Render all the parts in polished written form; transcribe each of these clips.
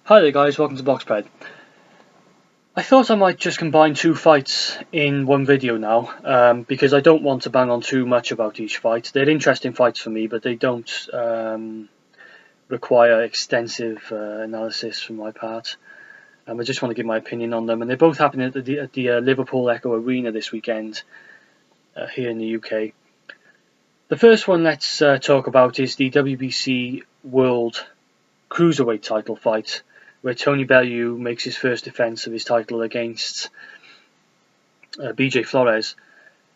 Hi there guys, welcome to BoxPred. I thought I might just combine two fights in one video now, because I don't want to bang on too much about each fight. They're interesting fights for me, but they don't require extensive analysis from my part. I just want to give my opinion on them, and they're both happening at the Liverpool Echo Arena this weekend here in the UK. The first one let's talk about is the WBC World Cruiserweight title fight, where Tony Bellew makes his first defence of his title against BJ Flores.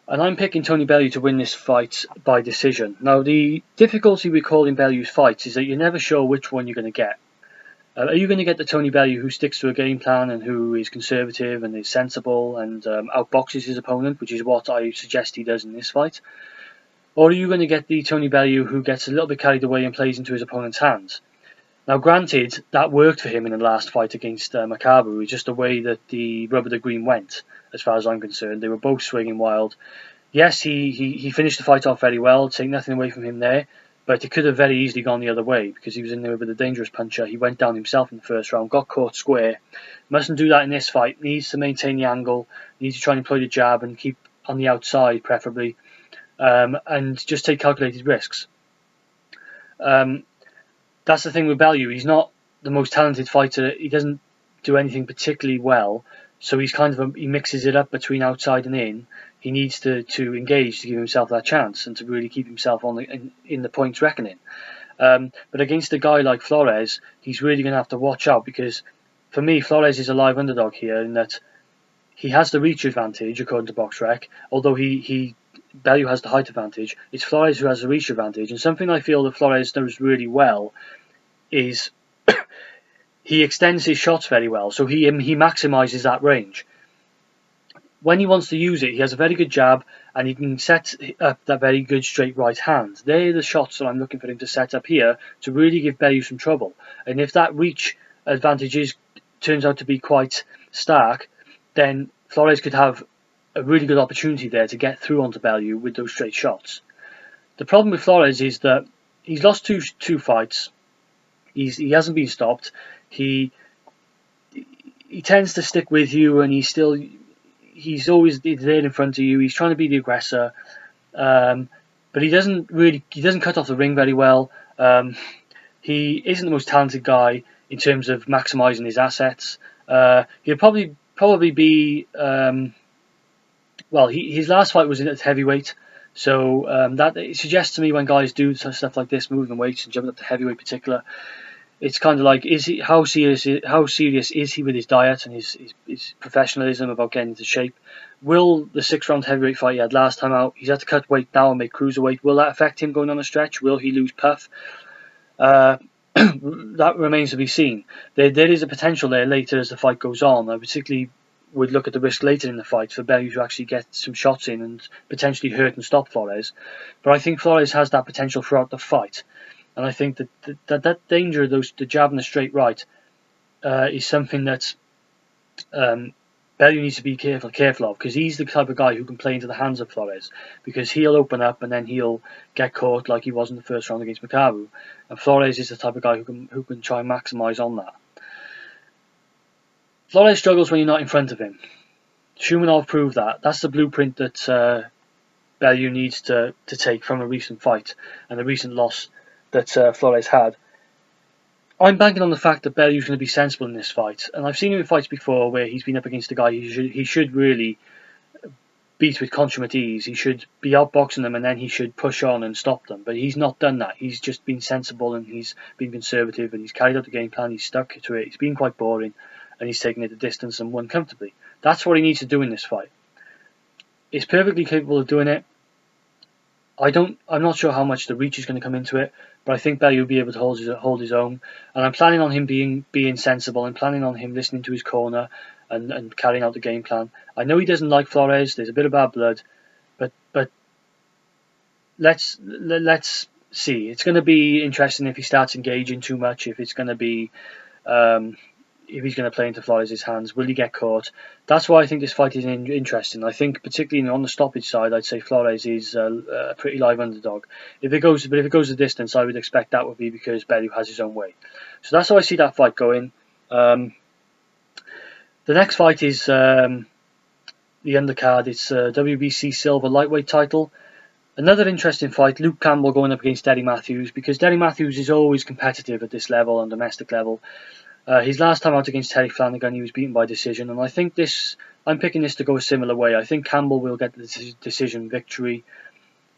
And I'm picking Tony Bellew to win this fight by decision. Now, the difficulty with calling Bellew's fights is that you're never sure which one you're going to get. Are you going to get the Tony Bellew who sticks to a game plan and who is conservative and is sensible and outboxes his opponent, which is what I suggest he does in this fight? Or are you going to get the Tony Bellew who gets a little bit carried away and plays into his opponent's hands? Now, granted, that worked for him in the last fight against Makabu. It's just the way that the rubber to green went, as far as I'm concerned. They were both swinging wild. Yes, he finished the fight off very well, take nothing away from him there, but it could have very easily gone the other way because he was in there with a dangerous puncher. He went down himself in the first round, got caught square. Mustn't do that in this fight. Needs to maintain the angle, needs to try and employ the jab and keep on the outside, preferably, and just take calculated risks. That's the thing with Bellew. He's not the most talented fighter. He doesn't do anything particularly well. So he's he mixes it up between outside and in. He needs to engage to give himself that chance and to really keep himself in the points reckoning. But against a guy like Flores, he's really going to have to watch out because, for me, Flores is a live underdog here in that he has the reach advantage according to BoxRec, although Bellew has the height advantage. It's Flores who has the reach advantage, and something I feel that Flores does really well is he extends his shots very well, so he maximises that range. When he wants to use it, he has a very good jab, and he can set up that very good straight right hand. They're the shots that I'm looking for him to set up here to really give Bellew some trouble. And if that reach advantage turns out to be quite stark, then Flores could have a really good opportunity there to get through onto Bellew with those straight shots. The problem with Flores is that he's lost two fights. He hasn't been stopped. He tends to stick with you, and he's always there in front of you. He's trying to be the aggressor, but he doesn't cut off the ring very well. He isn't the most talented guy in terms of maximising his assets. He'll probably be his last fight was at heavyweight, so that it suggests to me when guys do stuff like this, moving weights and jumping up to heavyweight, in particular, it's kind of like, how serious is he with his diet and his professionalism about getting into shape? Will the 6-round heavyweight fight he had last time out, he's had to cut weight now and make cruiserweight, will that affect him going on a stretch? Will he lose puff? That remains to be seen. There is a potential there later as the fight goes on. I particularly would look at the risk later in the fight for Bellew to actually get some shots in and potentially hurt and stop Flores. But I think Flores has that potential throughout the fight. And I think that danger of the jab and the straight right is something that Bellew needs to be careful of, because he's the type of guy who can play into the hands of Flores, because he'll open up and then he'll get caught like he was in the first round against Makabu. And Flores is the type of guy who can try and maximise on that. Flores struggles when you're not in front of him. Shumanov proved that. That's the blueprint that Bellew needs to take from a recent fight and a recent loss that Flores had. I'm banking on the fact that Bellew's going to be sensible in this fight, and I've seen him in fights before where he's been up against a guy he should really beat with consummate ease. He should be outboxing them and then he should push on and stop them, but he's not done that. He's just been sensible and he's been conservative and he's carried out the game plan. He's stuck to it. He's been quite boring and he's taken it the distance and won comfortably. That's what he needs to do in this fight. He's perfectly capable of doing it. I'm not sure how much the reach is going to come into it, but I think Bellew will be able to hold his own. And I'm planning on him being sensible. I'm planning on him listening to his corner and carrying out the game plan. I know he doesn't like Flores. There's a bit of bad blood, but let's see. It's going to be interesting if he starts engaging too much. If it's going to be if he's going to play into Flores' hands, will he get caught? That's why I think this fight is interesting. I think particularly on the stoppage side, I'd say Flores is a pretty live underdog. If it goes the distance, I would expect that would be because Bellew has his own way. So that's how I see that fight going. The next fight is the undercard. It's WBC Silver Lightweight title. Another interesting fight, Luke Campbell going up against Derry Matthews, because Derry Matthews is always competitive at this level, on domestic level. His last time out against Terry Flanagan, he was beaten by decision, and I think I'm picking this to go a similar way. I think Campbell will get the decision victory.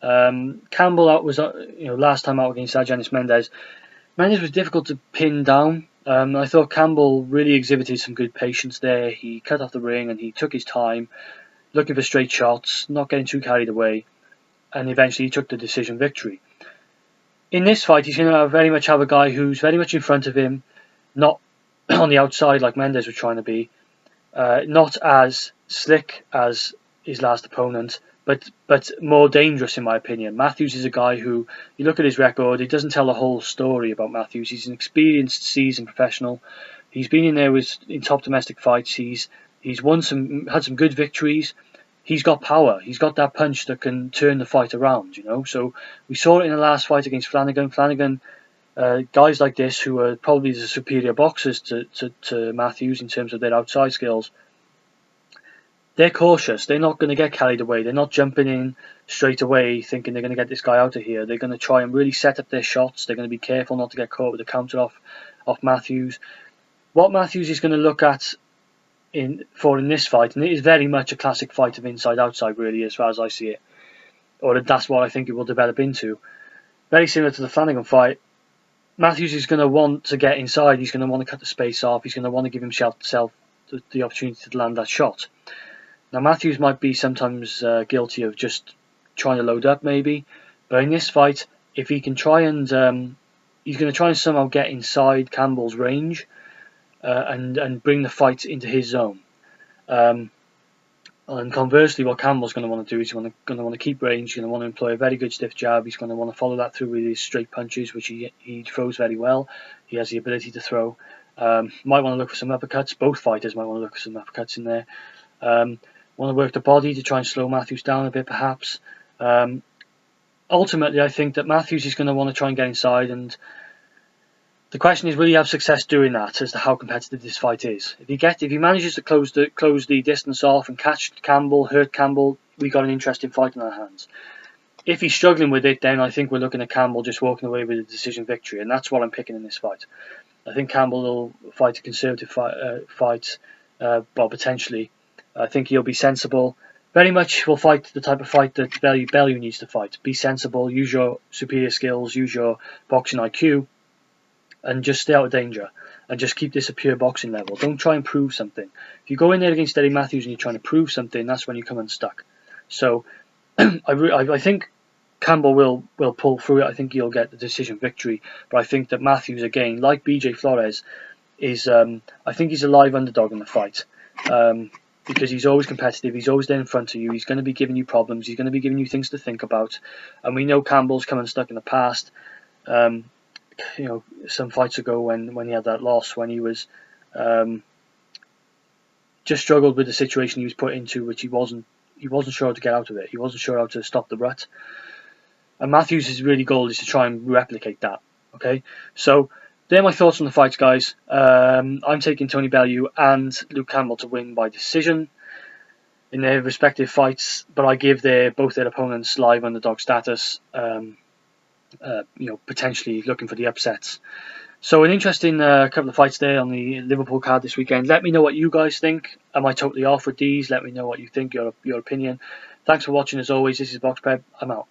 Campbell was last time out against Argenis Mendes. Mendes was difficult to pin down. I thought Campbell really exhibited some good patience there. He cut off the ring and he took his time, looking for straight shots, not getting too carried away, and eventually he took the decision victory. In this fight, he's going to very much have a guy who's very much in front of him, not on the outside like Mendes was trying to be, not as slick as his last opponent, but more dangerous in my opinion. Matthews is a guy who, you look at his record, he doesn't tell the whole story about Matthews. He's an experienced, seasoned professional. He's been in there in top domestic fights. He's had some good victories. He's got power. He's got that punch that can turn the fight around, So we saw it in the last fight against Flanagan. Guys like this, who are probably the superior boxers to Matthews in terms of their outside skills, they're cautious. They're not going to get carried away. They're not jumping in straight away thinking they're going to get this guy out of here. They're going to try and really set up their shots. They're going to be careful not to get caught with the counter off Matthews. What Matthews is going to look at in this fight, and it is very much a classic fight of inside-outside, really, as far as I see it, or that's what I think it will develop into. Very similar to the Flanagan fight. Matthews is going to want to get inside. He's going to want to cut the space off. He's going to want to give himself the opportunity to land that shot. Now, Matthews might be sometimes guilty of just trying to load up, maybe, but in this fight, if he can try and he's going to try and somehow get inside Campbell's range and bring the fight into his zone. And conversely, what Campbell's going to want to do is he's going to want to keep range. He's going to want to employ a very good stiff jab. He's going to want to follow that through with his straight punches, which he throws very well. He has the ability to throw. Might want to look for some uppercuts. Both fighters might want to look for some uppercuts in there. Want to work the body to try and slow Matthews down a bit, perhaps. Ultimately, I think that Matthews is going to want to try and get inside, and the question is, will he have success doing that, as to how competitive this fight is? If he manages to close the distance off and catch Campbell, hurt Campbell, we got an interesting fight on our hands. If he's struggling with it, then I think we're looking at Campbell just walking away with a decision victory, and that's what I'm picking in this fight. I think Campbell will fight a conservative fight, potentially. I think he'll be sensible. Very much will fight the type of fight that Bellew needs to fight. Be sensible, use your superior skills, use your boxing IQ, and just stay out of danger. And just keep this a pure boxing level. Don't try and prove something. If you go in there against Derry Matthews and you're trying to prove something, that's when you come unstuck. So I think Campbell will pull through it. I think he'll get the decision victory. But I think that Matthews, again, like BJ Flores, is I think he's a live underdog in the fight. Because he's always competitive, he's always there in front of you, he's going to be giving you problems, he's going to be giving you things to think about. And we know Campbell's come unstuck in the past. Some fights ago when he had that loss, when he was just struggled with the situation he was put into, which he wasn't sure how to get out of it. He wasn't sure how to stop the rut. And Matthews' really goal is to try and replicate that. Okay, so they're my thoughts on the fights, guys. I'm taking Tony Bellew and Luke Campbell to win by decision in their respective fights, but I give both their opponents live underdog status. Potentially looking for the upsets. So an interesting couple of fights there on the Liverpool card this weekend. Let me know what you guys think. Am I totally off with these? Let me know what you think, your opinion. Thanks for watching as always. This is BoxPred. I'm out.